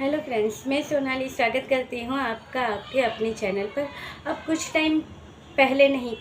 Hello friends, मैं सोनाली स्वागत करती हूँ आपका आपके अपने चैनल पर। अब कुछ टाइम पहले नहीं,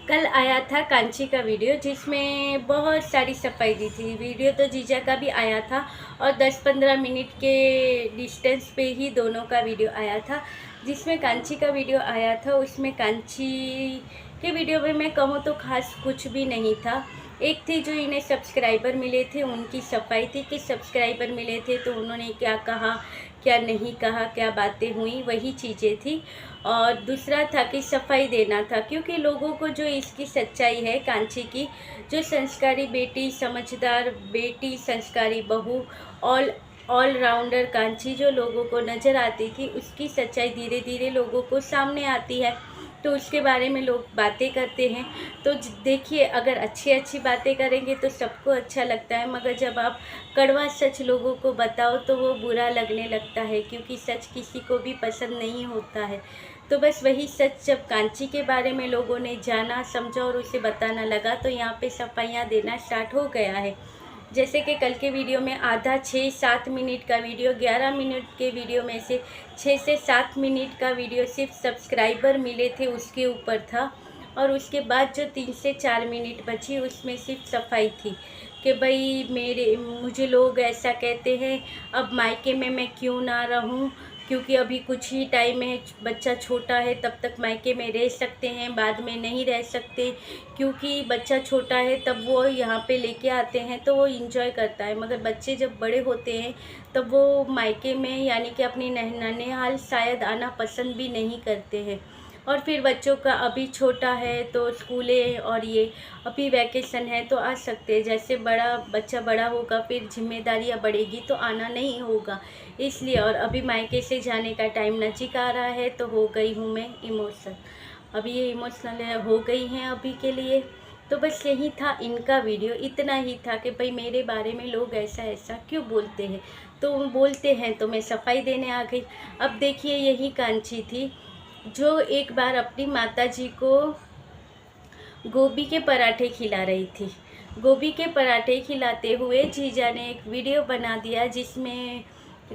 कल आया था कांची का वीडियो, जिसमें बहुत सारी सफाई दी थी। वीडियो तो जीजा का भी आया था और 10-15 मिनट के डिस्टेंस पे ही दोनों का वीडियो आया था। जिसमें कांची का वीडियो आया था, उसमें कांची के वीडियो में मैं कहूँ तो खास कुछ भी नहीं था। एक थी जो इन्हें सब्सक्राइबर मिले थे, उनकी सफाई थी कि सब्सक्राइबर मिले थे तो उन्होंने क्या कहा, क्या नहीं कहा, क्या बातें हुई, वही चीज़ें थी। और दूसरा था कि सफाई देना था, क्योंकि लोगों को जो इसकी सच्चाई है कांची की, जो संस्कारी बेटी, समझदार बेटी, संस्कारी बहू, ऑल राउंडर कांची जो लोगों को नज़र आती थी, उसकी सच्चाई धीरे धीरे लोगों को सामने आती है। तो उसके बारे में लोग बातें करते हैं। तो देखिए, अगर अच्छी अच्छी बातें करेंगे तो सबको अच्छा लगता है, मगर जब आप कड़वा सच लोगों को बताओ तो वो बुरा लगने लगता है, क्योंकि सच किसी को भी पसंद नहीं होता है। तो बस वही सच जब कांची के बारे में लोगों ने जाना, समझा और उसे बताना लगा, तो यहाँ पे सफाइयाँ देना स्टार्ट हो गया है। जैसे कि कल के वीडियो में आधा 6-7 मिनट का वीडियो, 11 मिनट के वीडियो में से 6 से 7 मिनट का वीडियो सिर्फ सब्सक्राइबर मिले थे उसके ऊपर था। और उसके बाद जो 3 से 4 मिनट बची, उसमें सिर्फ सफाई थी कि भाई मुझे लोग ऐसा कहते हैं, अब मायके में मैं क्यों ना रहूं, क्योंकि अभी कुछ ही टाइम है, बच्चा छोटा है, तब तक मायके में रह सकते हैं, बाद में नहीं रह सकते, क्योंकि बच्चा छोटा है तब वो यहाँ पे लेके आते हैं तो वो इंजॉय करता है, मगर बच्चे जब बड़े होते हैं तब वो मायके में यानी कि अपनी ननिहाल शायद आना पसंद भी नहीं करते हैं। और फिर बच्चों का अभी छोटा है तो स्कूलें और ये अभी वैकेशन है तो आ सकते हैं, जैसे बच्चा बड़ा होगा फिर जिम्मेदारियाँ बढ़ेगी तो आना नहीं होगा, इसलिए। और अभी मायके से जाने का टाइम नज़दीक आ रहा है तो हो गई हूँ मैं इमोशनल, अभी ये इमोशनल हो गई हैं अभी के लिए। तो बस यही था इनका वीडियो, इतना ही था कि भाई मेरे बारे में लोग ऐसा ऐसा क्यों बोलते हैं, तो बोलते हैं तो मैं सफाई देने आ गई। अब देखिए, यही कांची थी जो एक बार अपनी माताजी को गोभी के पराठे खिला रही थी। गोभी के पराठे खिलाते हुए जीजा ने एक वीडियो बना दिया, जिसमें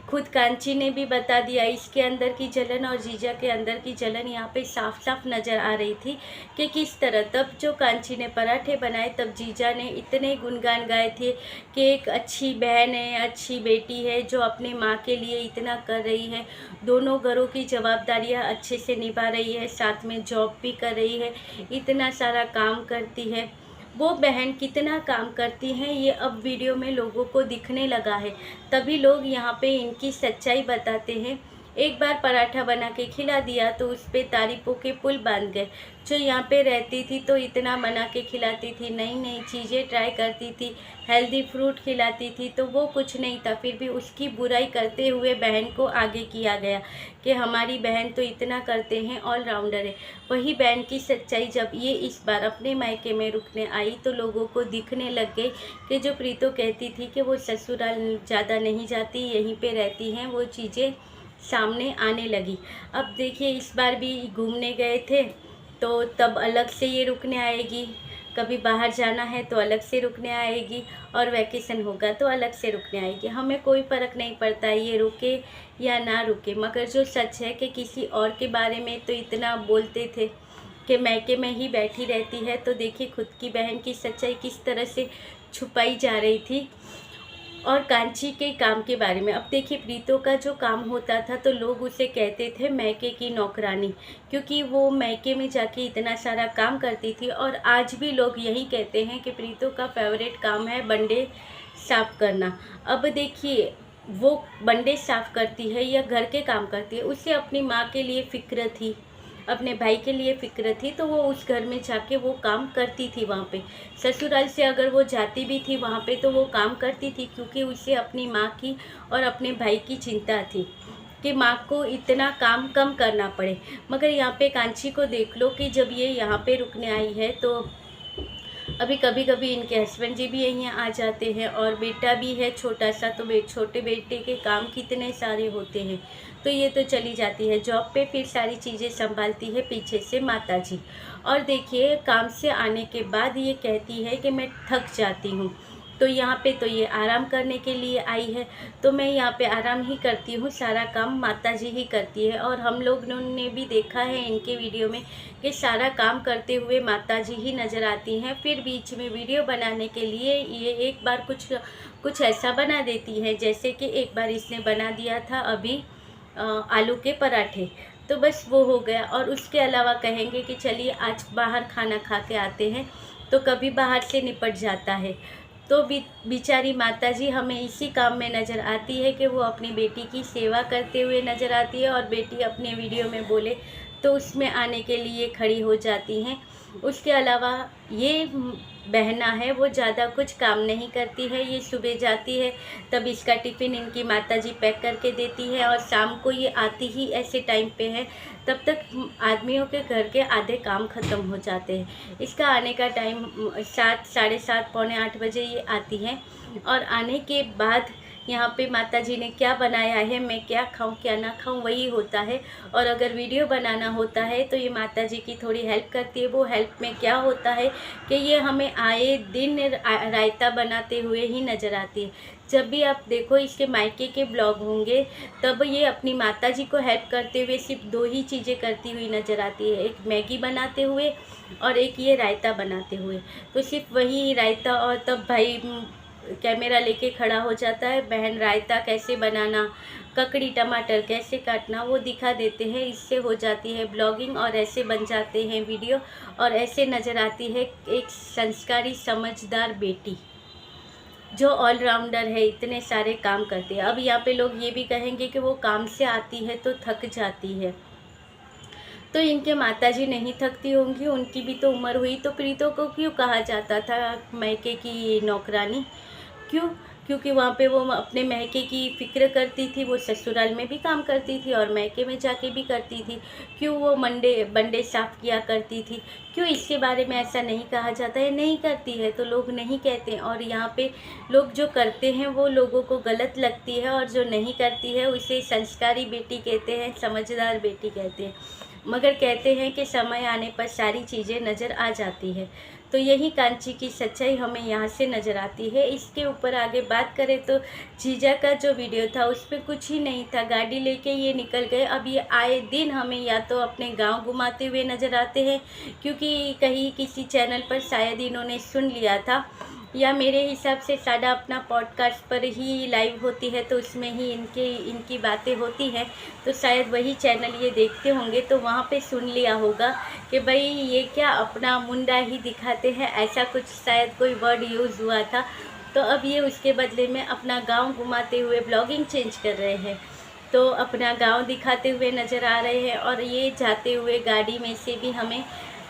खुद कांची ने भी बता दिया इसके अंदर की जलन और जीजा के अंदर की जलन यहाँ पे साफ साफ नज़र आ रही थी कि किस तरह। तब जो कांची ने पराठे बनाए तब जीजा ने इतने गुणगान गाए थे कि एक अच्छी बहन है, अच्छी बेटी है, जो अपने माँ के लिए इतना कर रही है, दोनों घरों की जवाबदारियाँ अच्छे से निभा रही है, साथ में जॉब भी कर रही है, इतना सारा काम करती है। वो बहन कितना काम करती हैं ये अब वीडियो में लोगों को दिखने लगा है, तभी लोग यहाँ पे इनकी सच्चाई बताते हैं। एक बार पराठा बना के खिला दिया तो उस पर तारीफों के पुल बांध गए। जो यहाँ पे रहती थी तो इतना बना के खिलाती थी, नई नई चीज़ें ट्राई करती थी, हेल्दी फ्रूट खिलाती थी, तो वो कुछ नहीं था, फिर भी उसकी बुराई करते हुए बहन को आगे किया गया कि हमारी बहन तो इतना करते हैं, ऑलराउंडर है। वही बहन की सच्चाई जब ये इस बार अपने मायके में रुकने आई तो लोगों को दिखने लग गई कि जो प्रीतो कहती थी कि वो ससुराल ज़्यादा नहीं जाती, यहीं पे रहती हैं, वो चीज़ें सामने आने लगी। अब देखिए, इस बार भी घूमने गए थे तो तब अलग से ये रुकने आएगी, कभी बाहर जाना है तो अलग से रुकने आएगी, और वैकेशन होगा तो अलग से रुकने आएगी। हमें कोई फ़र्क नहीं पड़ता ये रुके या ना रुके, मगर जो सच है कि किसी और के बारे में तो इतना बोलते थे कि मैके में ही बैठी रहती है, तो देखिए खुद की बहन की सच्चाई किस तरह से छुपाई जा रही थी। और कांची के काम के बारे में, अब देखिए, प्रीतो का जो काम होता था तो लोग उसे कहते थे मैके की नौकरानी, क्योंकि वो मैके में जाके इतना सारा काम करती थी। और आज भी लोग यही कहते हैं कि प्रीतो का फेवरेट काम है बंडे साफ करना। अब देखिए, वो बंडे साफ करती है या घर के काम करती है, उसे अपनी माँ के लिए फ़िक्र थी, अपने भाई के लिए फ़िक्र थी, तो वो उस घर में जाके वो काम करती थी। वहाँ पे ससुराल से अगर वो जाती भी थी वहाँ पे तो वो काम करती थी, क्योंकि उसे अपनी माँ की और अपने भाई की चिंता थी कि माँ को इतना काम कम करना पड़े। मगर यहाँ पे कांची को देख लो कि जब ये यहाँ पे रुकने आई है तो अभी कभी कभी इनके हस्बैंड जी भी यहीं आ जाते हैं, और बेटा भी है छोटा सा, तो छोटे बेटे के काम कितने सारे होते हैं, तो ये तो चली जाती है जॉब पे, फिर सारी चीज़ें संभालती है पीछे से माता जी। और देखिए, काम से आने के बाद ये कहती है कि मैं थक जाती हूँ, तो यहाँ पे तो ये आराम करने के लिए आई है, तो मैं यहाँ पे आराम ही करती हूँ, सारा काम माता जी ही करती है। और हम लोगों ने भी देखा है इनके वीडियो में कि सारा काम करते हुए माता जी ही नज़र आती हैं। फिर बीच में वीडियो बनाने के लिए ये एक बार कुछ ऐसा बना देती हैं, जैसे कि एक बार इसने बना दिया था अभी आलू के पराठे, तो बस वो हो गया। और उसके अलावा कहेंगे कि चलिए आज बाहर खाना खा के आते हैं, तो कभी बाहर से निपट जाता है। तो बेचारी माताजी हमें इसी काम में नज़र आती है कि वो अपनी बेटी की सेवा करते हुए नज़र आती है, और बेटी अपने वीडियो में बोले तो उसमें आने के लिए खड़ी हो जाती हैं। उसके अलावा ये बहना है वो ज़्यादा कुछ काम नहीं करती है। ये सुबह जाती है तब इसका टिफ़िन इनकी माताजी पैक करके देती है, और शाम को ये आती ही ऐसे टाइम पे है, तब तक आदमियों के घर के आधे काम ख़त्म हो जाते हैं। इसका आने का टाइम 7, साढ़े 7, पौने 8 बजे ये आती है। और आने के बाद यहाँ पे माताजी ने क्या बनाया है, मैं क्या खाऊं क्या ना खाऊं, वही होता है। और अगर वीडियो बनाना होता है तो ये माताजी की थोड़ी हेल्प करती है। वो हेल्प में क्या होता है कि ये हमें आए दिन रायता बनाते हुए ही नज़र आती है। जब भी आप देखो इसके मायके के ब्लॉग होंगे तब ये अपनी माताजी को हेल्प करते हुए सिर्फ 2 ही चीज़ें करती हुई नज़र आती है, एक मैगी बनाते हुए और एक ये रायता बनाते हुए। तो सिर्फ वही रायता, और तब भाई कैमरा लेके खड़ा हो जाता है, बहन रायता कैसे बनाना, ककड़ी टमाटर कैसे काटना वो दिखा देते हैं। इससे हो जाती है ब्लॉगिंग, और ऐसे बन जाते हैं वीडियो, और ऐसे नज़र आती है एक संस्कारी समझदार बेटी जो ऑलराउंडर है, इतने सारे काम करती है। अब यहाँ पे लोग ये भी कहेंगे कि वो काम से आती है तो थक जाती है, तो इनके माताजी नहीं थकती होंगी, उनकी भी तो उम्र हुई। तो प्रीतो को क्यों कहा जाता था मैके की नौकरानी? क्यों? क्योंकि वहाँ पे वो अपने मैके की फ़िक्र करती थी, वो ससुराल में भी काम करती थी और मैके में जाके भी करती थी। क्यों वो बंडे साफ़ किया करती थी? क्यों इसके बारे में ऐसा नहीं कहा जाता है? नहीं करती है तो लोग नहीं कहते हैं। और यहाँ पे लोग जो करते हैं वो लोगों को गलत लगती है, और जो नहीं करती है उसे संस्कारी बेटी कहते हैं, समझदार बेटी कहते हैं। मगर कहते हैं कि समय आने पर सारी चीज़ें नज़र आ जाती है। तो यही कांची की सच्चाई हमें यहाँ से नज़र आती है। इसके ऊपर आगे बात करें तो जीजा का जो वीडियो था उसमें कुछ ही नहीं था, गाड़ी लेके ये निकल गए। अब ये आए दिन हमें या तो अपने गांव घुमाते हुए नज़र आते हैं, क्योंकि कहीं किसी चैनल पर शायद इन्होंने सुन लिया था, या मेरे हिसाब से साडा अपना पॉडकास्ट पर ही लाइव होती है तो उसमें ही इनकी बातें होती हैं, तो शायद वही चैनल ये देखते होंगे, तो वहाँ पे सुन लिया होगा कि भाई ये क्या अपना मुंडा ही दिखाते हैं, ऐसा कुछ शायद कोई वर्ड यूज़ हुआ था। तो अब ये उसके बदले में अपना गांव घुमाते हुए ब्लॉगिंग चेंज कर रहे हैं, तो अपना गांव दिखाते हुए नज़र आ रहे हैं। और ये जाते हुए गाड़ी में से भी हमें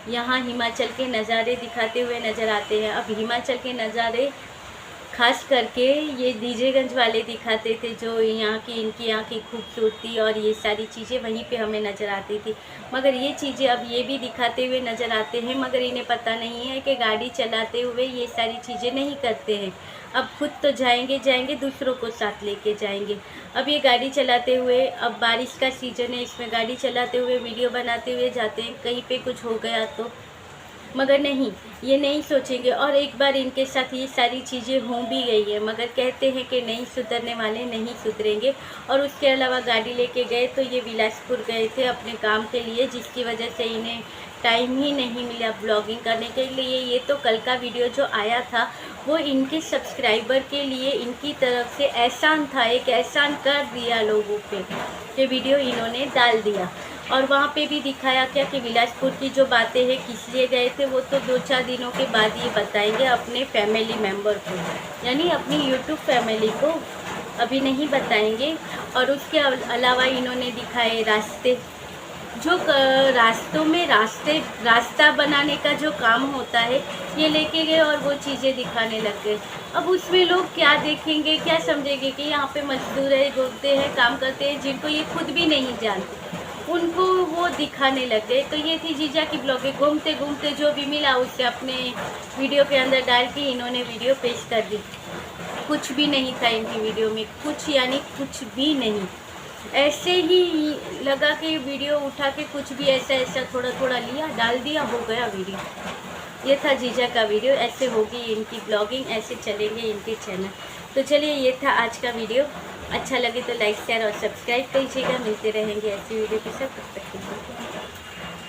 यहाँ हिमाचल के नज़ारे दिखाते हुए नज़र आते हैं। अब हिमाचल के नज़ारे खास करके ये डीजेगंज वाले दिखाते थे, जो इनकी यहाँ की खूबसूरती और ये सारी चीज़ें वहीं पे हमें नज़र आती थी। मगर ये चीज़ें अब ये भी दिखाते हुए नज़र आते हैं, मगर इन्हें पता नहीं है कि गाड़ी चलाते हुए ये सारी चीज़ें नहीं करते हैं। अब खुद तो जाएंगे, दूसरों को साथ लेके जाएंगे। अब ये गाड़ी चलाते हुए, अब बारिश का सीज़न है, इसमें गाड़ी चलाते हुए वीडियो बनाते हुए जाते हैं, कहीं पे कुछ हो गया तो, मगर नहीं, ये नहीं सोचेंगे। और एक बार इनके साथ ये सारी चीज़ें हो भी गई है, मगर कहते हैं कि नहीं सुधरने वाले नहीं सुधरेंगे। और उसके अलावा गाड़ी लेके गए तो ये बिलासपुर गए थे अपने काम के लिए, जिसकी वजह से इन्हें टाइम ही नहीं मिला ब्लॉगिंग करने के लिए। ये तो कल का वीडियो जो आया था वो इनके सब्सक्राइबर के लिए इनकी तरफ से एहसान था, एक एहसान कर दिया लोगों पे, ये वीडियो इन्होंने डाल दिया। और वहाँ पे भी दिखाया क्या कि बिलासपुर की जो बातें हैं किस लिए गए थे वो तो 2-4 दिनों के बाद ये बताएंगे अपने फैमिली मेम्बर को, यानी अपनी यूट्यूब फैमिली को, अभी नहीं बताएंगे। और उसके अलावा इन्होंने दिखाए रास्ते, जो रास्तों में रास्ता बनाने का जो काम होता है ये लेके गए और वो चीज़ें दिखाने लग गए। अब उसमें लोग क्या देखेंगे, क्या समझेंगे कि यहाँ पे मजदूर है, घूमते हैं, काम करते हैं, जिनको ये खुद भी नहीं जानते, उनको वो दिखाने लग गए। तो ये थी जीजा की ब्लॉगिंग, घूमते घूमते जो भी मिला उसे अपने वीडियो के अंदर डाल के इन्होंने वीडियो पेश कर दी। कुछ भी नहीं था इनकी वीडियो में, कुछ यानी कुछ भी नहीं, ऐसे ही लगा कि वीडियो उठा के कुछ भी ऐसा थोड़ा थोड़ा लिया, डाल दिया, हो गया वीडियो। ये था जीजा का वीडियो। ऐसे होगी इनकी ब्लॉगिंग, ऐसे चलेंगे इनके चैनल। तो चलिए, ये था आज का वीडियो। अच्छा लगे तो लाइक शेयर और सब्सक्राइब कीजिएगा। मिलते रहेंगे ऐसी वीडियो के साथ। तब तक के लिए।